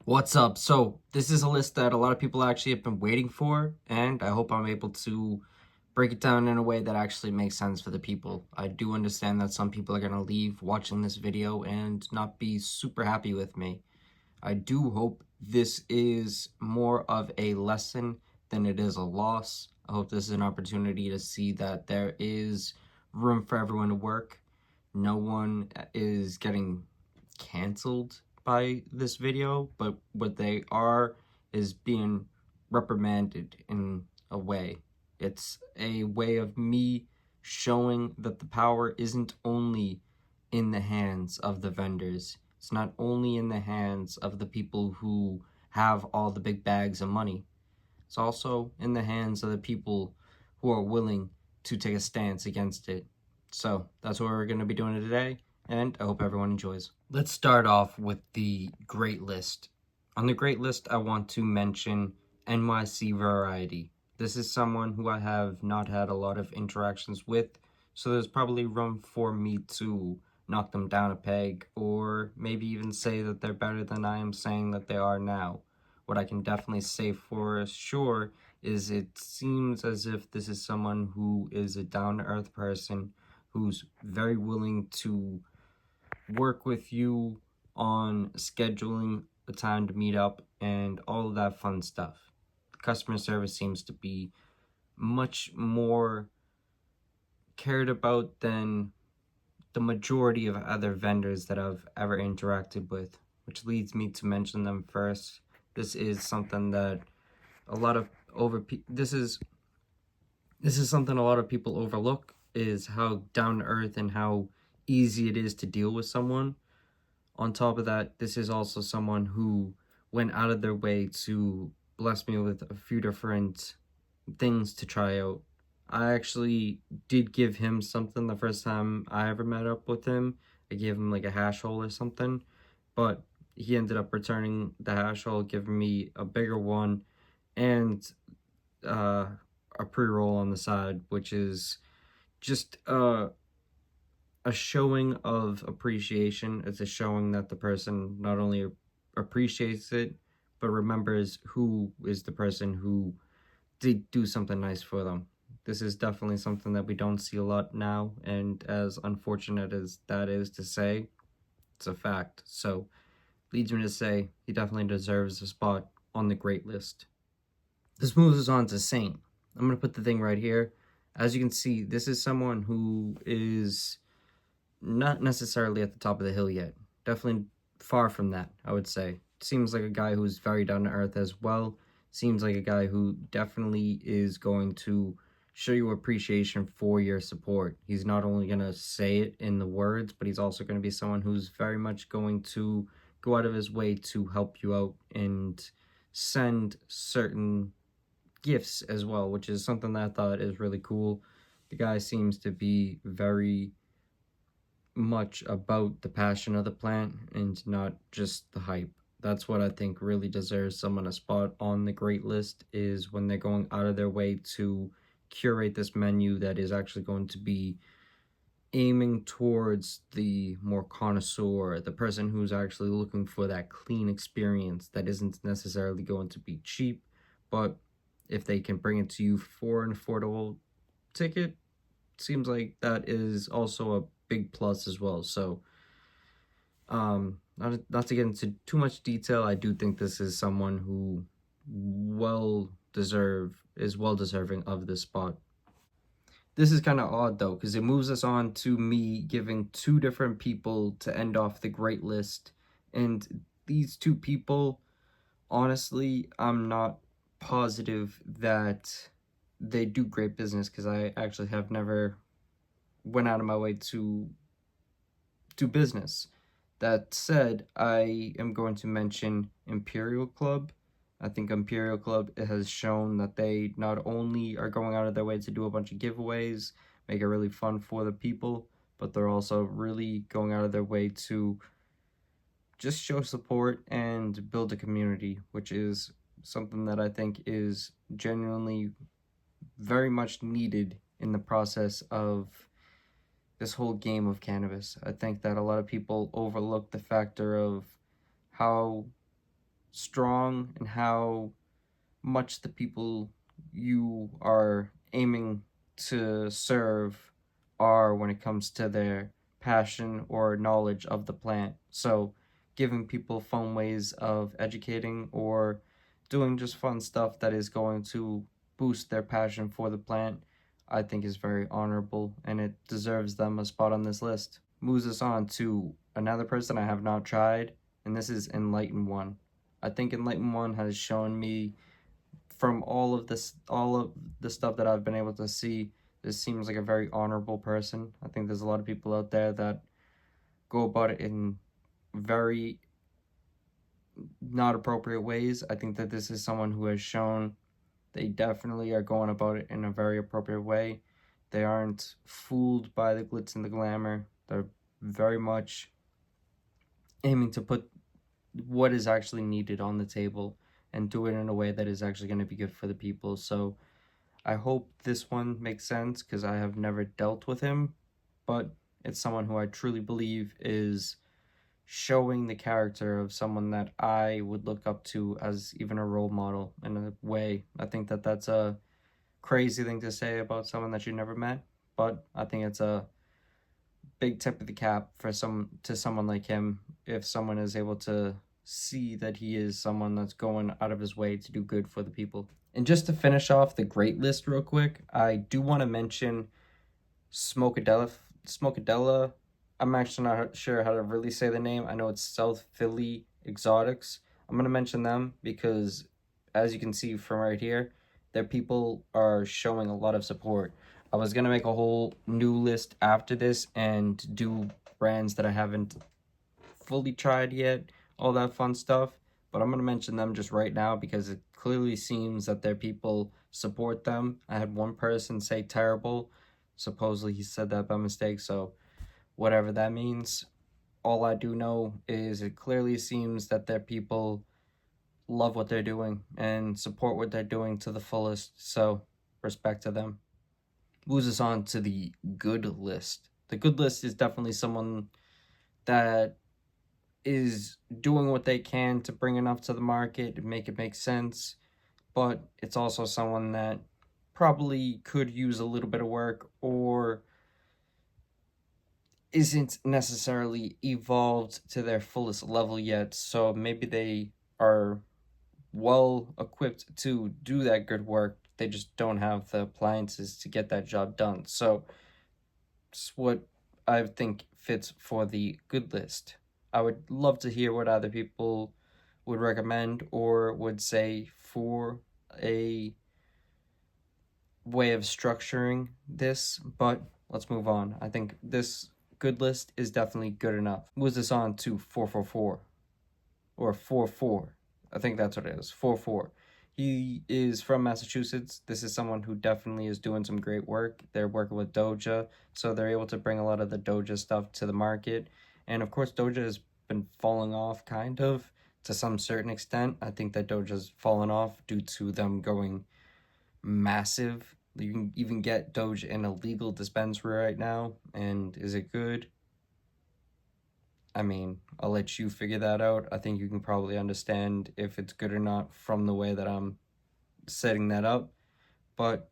What's up? So this is a list that a lot of people actually have been waiting for, and I hope I'm able to break it down in a way that actually makes sense for the people. I do understand that some people are going to leave watching this video and not be super happy with me. I do hope this is more of a lesson than it is a loss. I hope this is an opportunity to see that there is room for everyone to work. No one is getting canceled by this video, but what they are is being reprimanded in a way. It's a way of me showing that the power isn't only in the hands of the vendors. It's not only in the hands of the people who have all the big bags of money. It's also in the hands of the people who are willing to take a stance against it. So that's what we're going to be doing today, and I hope everyone enjoys. Let's start off with the Great List. On the Great List, I want to mention NYC Variety. This is someone who I have not had a lot of interactions with, so there's probably room for me to knock them down a peg, or maybe even say that they're better than I am saying that they are now. What I can definitely say for sure is it seems as if this is someone who is a down-to-earth person who's very willing to work with you on scheduling a time to meet up and all of that fun stuff. Customer service seems to be much more cared about than the majority of other vendors that I've ever interacted with, which leads me to mention them first. This is something that a lot of this is something a lot of people overlook, is how down to earth and how easy it is to deal with someone. On top of that, this is also someone who went out of their way to bless me with a few different things to try out. I actually did give him something the first time I ever met up with him. I gave him like a hash hole or something, but he ended up returning the hash hole, giving me a bigger one, and a pre-roll on the side, which is just a showing of appreciation. It's a showing that the person not only appreciates it, but remembers who is the person who did do something nice for them. This is definitely something that we don't see a lot now, and as unfortunate as that is to say, it's a fact. So, leads me to say he definitely deserves a spot on the great list. This moves us on to Saint. I'm going to put the thing right here. As you can see, this is someone who is not necessarily at the top of the hill yet. Definitely far from that, I would say. Seems like a guy who's very down to earth as well. Seems like a guy who definitely is going to show you appreciation for your support. He's not only going to say it in the words, but he's also going to be someone who's very much going to go out of his way to help you out and send certain gifts as well, which is something that I thought is really cool. The guy seems to be very much about the passion of the plant and not just the hype. That's what I think really deserves someone a spot on the great list, is when they're going out of their way to curate this menu that is actually going to be aiming towards the more connoisseur, the person who's actually looking for that clean experience that isn't necessarily going to be cheap, but if they can bring it to you for an affordable ticket, seems like that is also a big plus as well. So not to get into too much detail, I do think this is someone who is well deserving of this spot. This is kind of odd though, because it moves us on to me giving two different people to end off the great list, and these two people, honestly, I'm not positive that they do great business, because I actually have never went out of my way to do business. That said, I am going to mention Imperial Club. I think Imperial Club has shown that they not only are going out of their way to do a bunch of giveaways, make it really fun for the people, but they're also really going out of their way to just show support and build a community, which is something that I think is genuinely very much needed in the process of this whole game of cannabis. I think that a lot of people overlook the factor of how strong and how much the people you are aiming to serve are when it comes to their passion or knowledge of the plant. So, giving people fun ways of educating or doing just fun stuff that is going to boost their passion for the plant, I think is very honorable and it deserves them a spot on this list. Moves us on to another person I have not tried, and this is Enlighten One. I think Enlighten One has shown me from all of the stuff that I've been able to see, this seems like a very honorable person. I think there's a lot of people out there that go about it in very not appropriate ways. I think that this is someone who has shown they definitely are going about it in a very appropriate way. They aren't fooled by the glitz and the glamour. They're very much aiming to put what is actually needed on the table and do it in a way that is actually going to be good for the people. So I hope this one makes sense because I have never dealt with him, but it's someone who I truly believe is showing the character of someone that I would look up to as even a role model in a way. I think that that's a crazy thing to say about someone that you never met, but I think it's a big tip of the cap for someone like him if someone is able to see that he is someone that's going out of his way to do good for the people. And just to finish off the great list real quick, I do want to mention Smokadella. Smokadella. I'm actually not sure how to really say the name. I know it's South Philly Exotics. I'm going to mention them because, as you can see from right here, their people are showing a lot of support. I was going to make a whole new list after this and do brands that I haven't fully tried yet, all that fun stuff. But I'm going to mention them just right now because it clearly seems that their people support them. I had one person say terrible. Supposedly he said that by mistake, so whatever that means. All I do know is it clearly seems that their people love what they're doing and support what they're doing to the fullest, so respect to them. Moves us on to the good list. The good list is definitely someone that is doing what they can to bring enough to the market and make it make sense, but it's also someone that probably could use a little bit of work or isn't necessarily evolved to their fullest level yet, so maybe they are well equipped to do that good work. They just don't have the appliances to get that job done. So it's what I think fits for the good list. I would love to hear what other people would recommend or would say for a way of structuring this, but let's move on. I think this good list is definitely good enough. Moves us on to 444 or 44. I think that's what it is. 44. He is from Massachusetts. This is someone who definitely is doing some great work. They're working with Doja, so they're able to bring a lot of the Doja stuff to the market. And of course, Doja has been falling off kind of to some certain extent. I think that Doja's fallen off due to them going massive. You can even get Doja in a legal dispensary right now. And is it good? I mean, I'll let you figure that out. I think you can probably understand if it's good or not from the way that I'm setting that up. But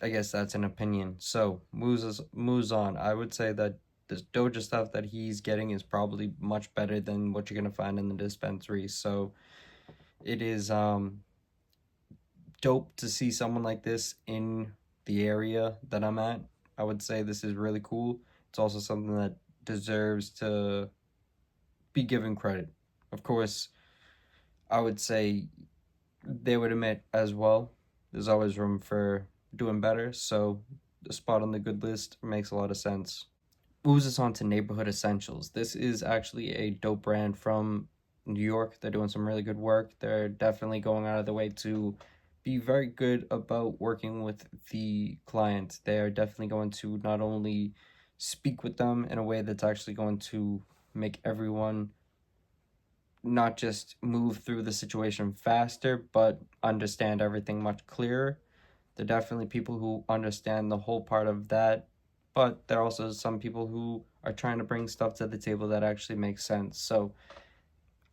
I guess that's an opinion. So moves on. I would say that this Doja stuff that he's getting is probably much better than what you're gonna find in the dispensary. So it is dope to see someone like this in the area that I'm at. I would say this is really cool. It's also something that deserves to be given credit. Of course, I would say they would admit as well. There's always room for doing better, so the spot on the good list makes a lot of sense. Moves us on to Neighborhood Essentials. This is actually a dope brand from New York. They're doing some really good work. They're definitely going out of their way to be very good about working with the client. They are definitely going to not only speak with them in a way that's actually going to make everyone not just move through the situation faster, but understand everything much clearer. They're definitely people who understand the whole part of that, but there are also some people who are trying to bring stuff to the table that actually makes sense. So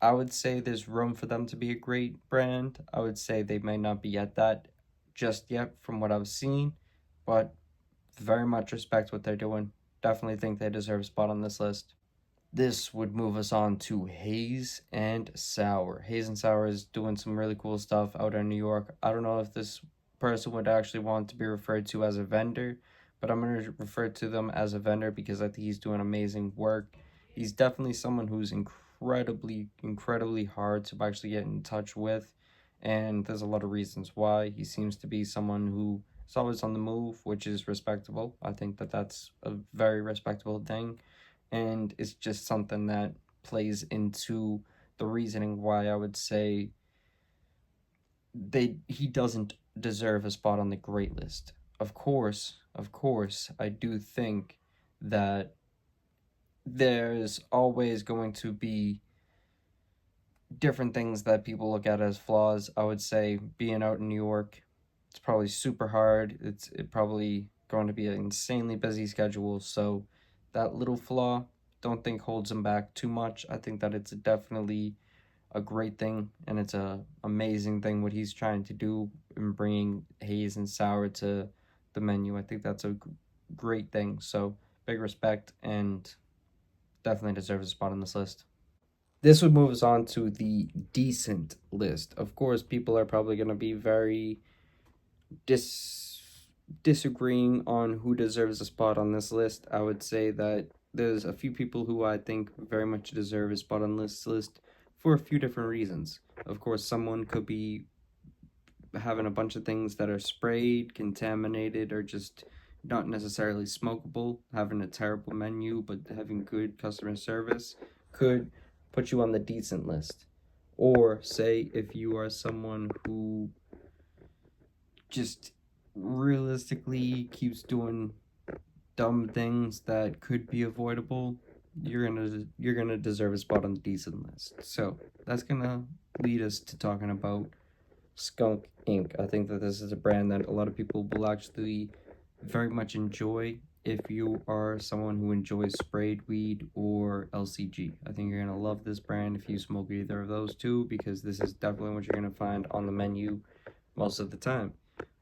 I would say there's room for them to be a great brand. I would say they may not be at that just yet from what I've seen, but very much respect what they're doing. Definitely think they deserve a spot on this list. This would move us on to Haze and Sour. Haze and Sour is doing some really cool stuff out in New York. I don't know if this person would actually want to be referred to as a vendor, but I'm going to refer to them as a vendor because I think he's doing amazing work. He's definitely someone who's incredibly hard to actually get in touch with, and there's a lot of reasons why. He seems to be someone who is always on the move, which is respectable. I think that that's a very respectable thing, and it's just something that plays into the reasoning why I would say he doesn't deserve a spot on the great list. Of course, I do think that there's always going to be different things that people look at as flaws. I would say being out in New York, it's probably super hard. It probably going to be an insanely busy schedule. So that little flaw, don't think holds him back too much. I think that it's definitely a great thing, and it's a amazing thing what he's trying to do in bringing Haze and Sour to the menu. I think that's a great thing. So big respect, and definitely deserves a spot on this list. This would move us on to the decent list. Of course, people are probably going to be very disagreeing on who deserves a spot on this list. I would say that there's a few people who I think very much deserve a spot on this list for a few different reasons. Of course, someone could be having a bunch of things that are sprayed, contaminated, or just not necessarily smokable. Having a terrible menu but having good customer service could put you on the decent list. Or say if you are someone who just realistically keeps doing dumb things that could be avoidable, you're gonna deserve a spot on the decent list. So that's gonna lead us to talking about Skunk Inc. I think that this is a brand that a lot of people will actually very much enjoy if you are someone who enjoys sprayed weed or LCG. I think you're gonna love this brand if you smoke either of those two, because this is definitely what you're gonna find on the menu most of the time.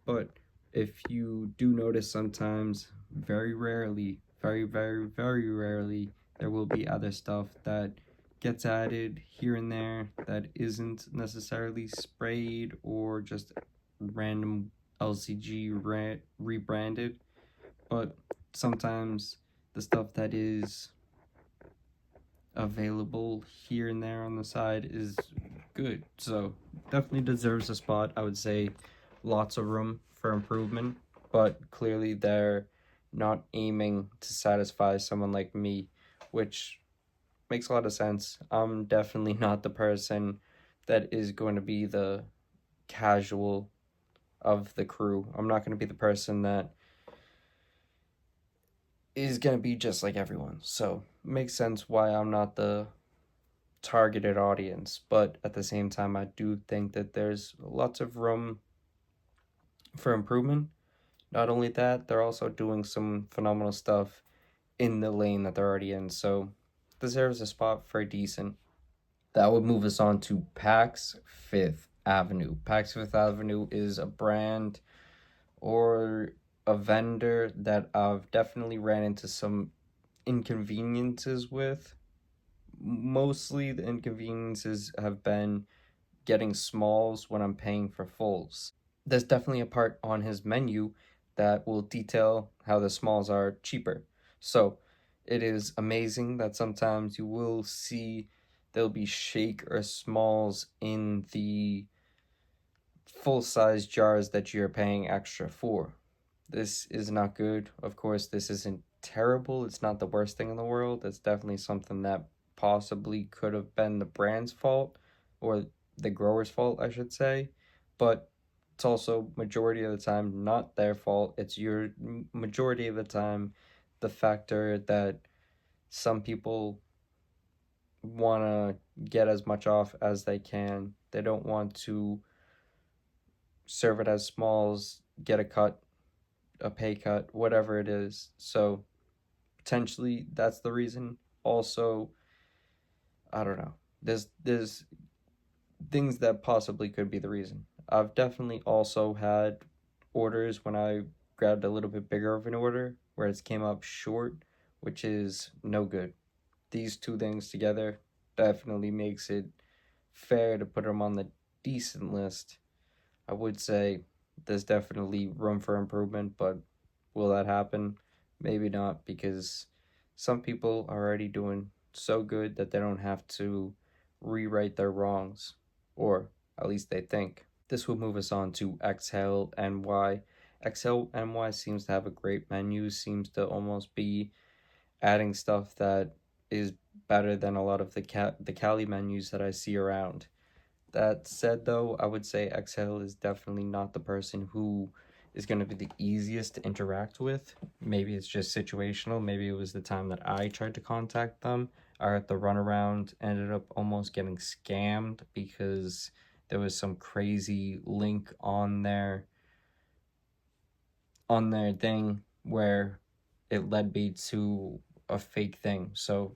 But if you do notice, sometimes, very rarely, very rarely, there will be other stuff that gets added here and there that isn't necessarily sprayed or just random LCG rebranded. But sometimes the stuff that is available here and there on the side is good. So definitely deserves a spot. I would say lots of room for improvement, but clearly they're not aiming to satisfy someone like me, which makes a lot of sense. I'm definitely not the person that is going to be the casual of the crew. I'm not going to be the person that is going to be just like everyone. So, makes sense why I'm not the targeted audience, but at the same time I do think that there's lots of room for improvement. Not only that, they're also doing some phenomenal stuff in the lane that they're already in, so deserves a spot for decent. That would move us on to PAX Fifth Avenue. PAX Fifth Avenue is a brand or a vendor that I've definitely ran into some inconveniences with. Mostly the inconveniences have been getting smalls when I'm paying for fulls. There's definitely a part on his menu that will detail how the smalls are cheaper. So it is amazing that sometimes you will see there'll be shake or smalls in the full size jars that you're paying extra for. This is not good. Of course, this isn't terrible. It's not the worst thing in the world. It's definitely something that possibly could have been the brand's fault, or the grower's fault, I should say. But it's also majority of the time not their fault. It's your majority of the time the factor that some people want to get as much off as they can. They don't want to serve it as smalls, get a cut, a pay cut, whatever it is. So potentially that's the reason. Also, I don't know. There's things that possibly could be the reason. I've definitely also had orders when I grabbed a little bit bigger of an order where it came up short, which is no good. These two things together definitely makes it fair to put them on the decent list. I would say there's definitely room for improvement, but will that happen? Maybe not, because some people are already doing so good that they don't have to rewrite their wrongs, or at least they think. This will move us on to Exhale NY. Exhale NY seems to have a great menu, seems to almost be adding stuff that is better than a lot of the Cali menus that I see around. That said, though, I would say Exhale is definitely not the person who is going to be the easiest to interact with. Maybe it's just situational. Maybe it was the time that I tried to contact them. I at the runaround ended up almost getting scammed because there was some crazy link on their thing where it led me to a fake thing. So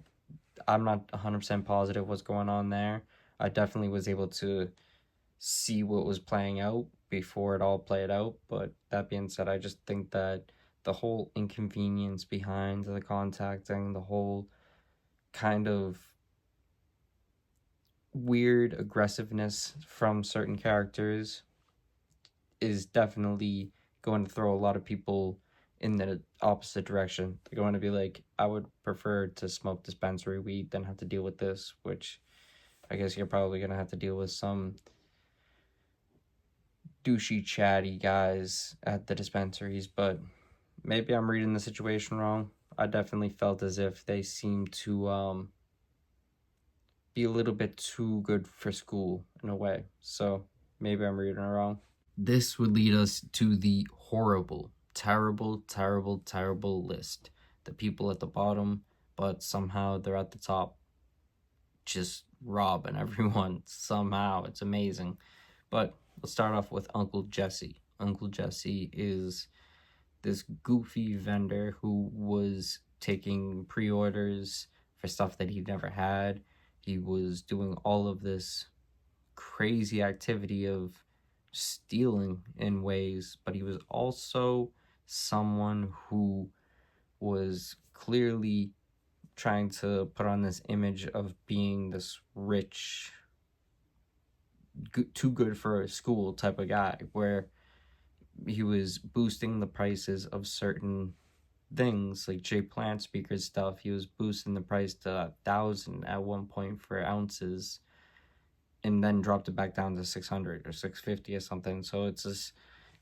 I'm not 100% positive what's going on there. I definitely was able to see what was playing out before it all played out. But that being said, I just think that the whole inconvenience behind the contacting, the whole kind of weird aggressiveness from certain characters is definitely going to throw a lot of people in the opposite direction. They're going to be like, I would prefer to smoke dispensary weed than have to deal with this, which I guess you're probably going to have to deal with some douchey, chatty guys at the dispensaries, but maybe I'm reading the situation wrong. I definitely felt as if they seemed to be a little bit too good for school in a way. So maybe I'm reading it wrong. This would lead us to the horrible, terrible, terrible, terrible list. The people at the bottom, but somehow they're at the top, just robbing everyone. Somehow, it's amazing. But let's start off with Uncle Jesse. Uncle Jesse is this goofy vendor who was taking pre-orders for stuff that he never had. He was doing all of this crazy activity of stealing in ways, but he was also someone who was clearly trying to put on this image of being this rich, too good for a school type of guy, where he was boosting the prices of certain things like Jay Plant speaker stuff. He was boosting the price to 1,000 at one point for ounces, and then dropped it back down to 600 or 650 or something. So it's just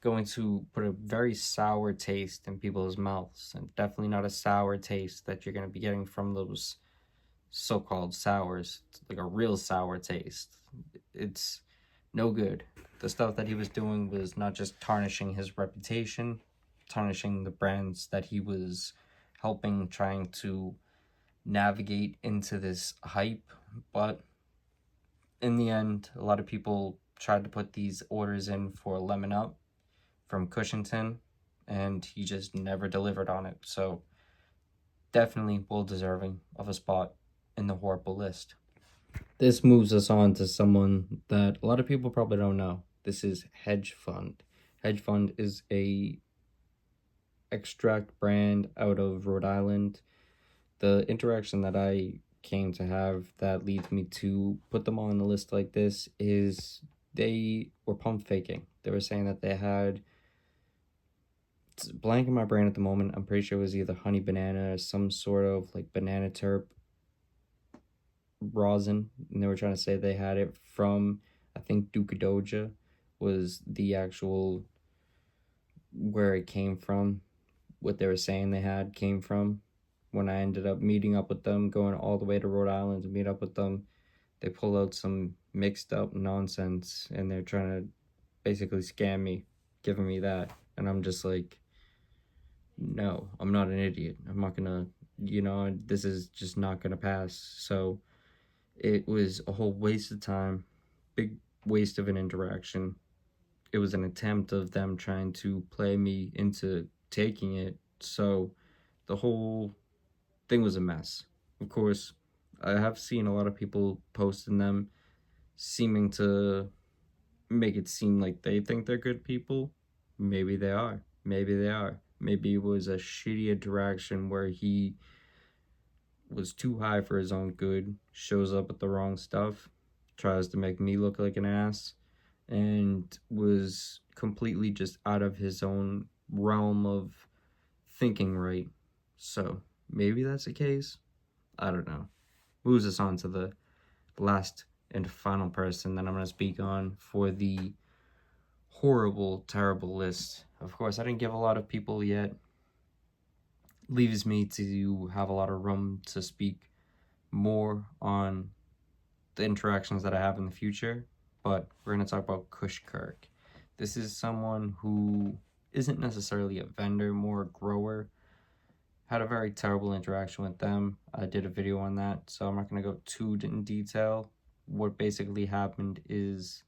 going to put a very sour taste in people's mouths, and definitely not a sour taste that you're going to be getting from those so-called sours. It's like a real sour taste. It's no good. The stuff that he was doing was not just tarnishing his reputation, tarnishing the brands that he was helping, trying to navigate into this hype, but in the end, a lot of people tried to put these orders in for Lemon Up from Cushington, and he just never delivered on it. So definitely well deserving of a spot in the horrible list. This moves us on to someone that a lot of people probably don't know. This is Hedge Fund. Hedge Fund is a extract brand out of Rhode Island. The interaction that I came to have that leads me to put them on a list like this is they were pump faking. They were saying that they had, it's blank in my brain at the moment, I'm pretty sure it was either honey banana or some sort of like banana terp rosin, and they were trying to say they had it from, I think Ducadoja was the actual where it came from, what they were saying they had came from. When I ended up meeting up with them, going all the way to Rhode Island to meet up with them, they pull out some mixed up nonsense and they're trying to basically scam me, giving me that. And I'm just like, no, I'm not an idiot. I'm not gonna, this is just not gonna pass. So it was a whole waste of time, big waste of an interaction. It was an attempt of them trying to play me into taking it. So the whole thing was a mess. Of course, I have seen a lot of people posting them, seeming to make it seem like they think they're good people. Maybe they are. Maybe they are. Maybe it was a shitty interaction where he was too high for his own good, shows up with the wrong stuff, tries to make me look like an ass, and was completely just out of his own realm of thinking right. So maybe that's the case. I don't know. Moves us on to the last and final person that I'm going to speak on for the horrible, terrible list. Of course, I didn't give a lot of people yet. Leaves me to have a lot of room to speak more on the interactions that I have in the future. But we're going to talk about Kush Kirk. This is someone who isn't necessarily a vendor, more a grower. Had a very terrible interaction with them. I did a video on that, so I'm not going to go too in detail. What basically happened is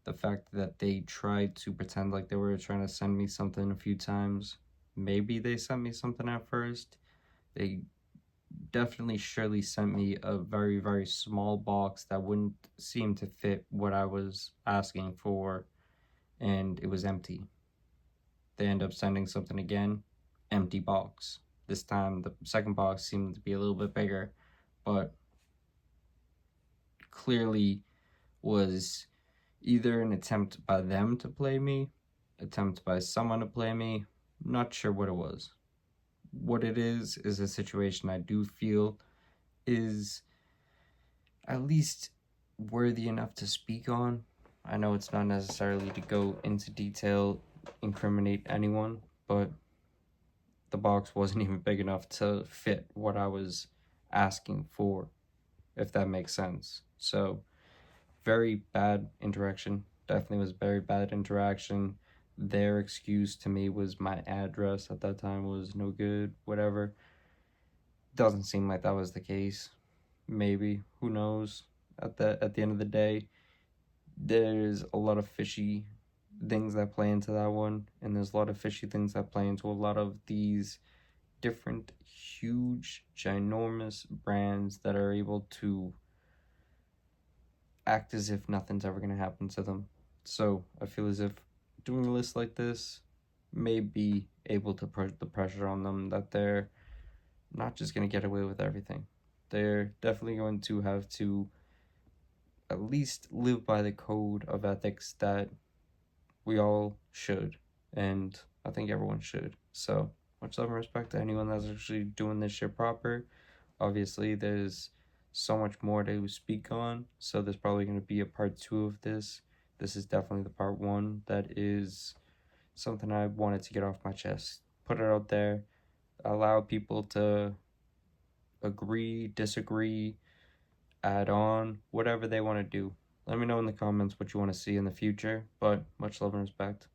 the fact that they tried to pretend like they were trying to send me something a few times. Maybe they sent me something at first. They definitely surely sent me a very, very small box that wouldn't seem to fit what I was asking for, and it was empty. They end up sending something again, empty box. This time the second box seemed to be a little bit bigger, but clearly was either an attempt by them to play me, attempt by someone to play me, not sure what it was. What it is a situation I do feel is at least worthy enough to speak on. I know it's not necessarily to go into detail, incriminate anyone, but the box wasn't even big enough to fit what I was asking for, if that makes sense. So, very bad interaction. Definitely was very bad interaction. Their excuse to me was my address at that time was no good, whatever. Doesn't seem like that was the case. Maybe, who knows? At the end of the day, there's a lot of fishy things that play into that one, and there's a lot of fishy things that play into a lot of these different huge ginormous brands that are able to act as if nothing's ever going to happen to them. So I feel as if doing a list like this may be able to put the pressure on them that they're not just going to get away with everything. They're definitely going to have to at least live by the code of ethics that we all should, and I think everyone should. So much love and respect to anyone that's actually doing this shit proper. Obviously, there's so much more to speak on, so there's probably going to be a part 2 of this. This is definitely the part 1 that is something I wanted to get off my chest, put it out there, allow people to agree, disagree, add on, whatever they want to do. Let me know in the comments what you want to see in the future, but much love and respect.